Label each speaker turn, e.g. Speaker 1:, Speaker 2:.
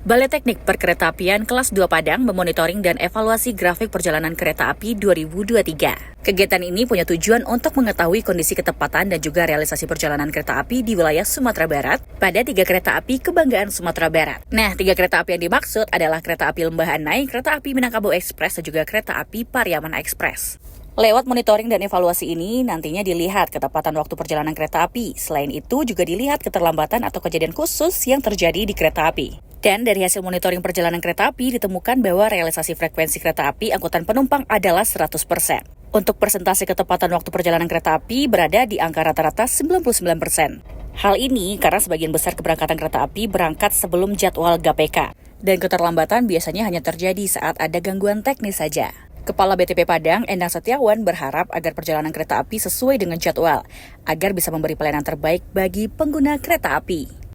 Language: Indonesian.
Speaker 1: Balai Teknik Perkeretaapian Kelas 2 Padang memonitoring dan evaluasi grafik perjalanan kereta api 2023. Kegiatan ini punya tujuan untuk mengetahui kondisi ketepatan dan juga realisasi perjalanan kereta api di wilayah Sumatera Barat pada 3 kereta api kebanggaan Sumatera Barat. Nah, 3 kereta api yang dimaksud adalah kereta api Lembah Anai, kereta api Minangkabau Express, dan juga kereta api Pariaman Express. Lewat monitoring dan evaluasi ini, nantinya dilihat ketepatan waktu perjalanan kereta api. Selain itu, juga dilihat keterlambatan atau kejadian khusus yang terjadi di kereta api. Dan dari hasil monitoring perjalanan kereta api, ditemukan bahwa realisasi frekuensi kereta api angkutan penumpang adalah 100%. Untuk persentase ketepatan waktu perjalanan kereta api berada di angka rata-rata 99%. Hal ini karena sebagian besar keberangkatan kereta api berangkat sebelum jadwal GPK. Dan keterlambatan biasanya hanya terjadi saat ada gangguan teknis saja. Kepala BTP Padang, Endang Setiawan, berharap agar perjalanan kereta api sesuai dengan jadwal, agar bisa memberi pelayanan terbaik bagi pengguna kereta api.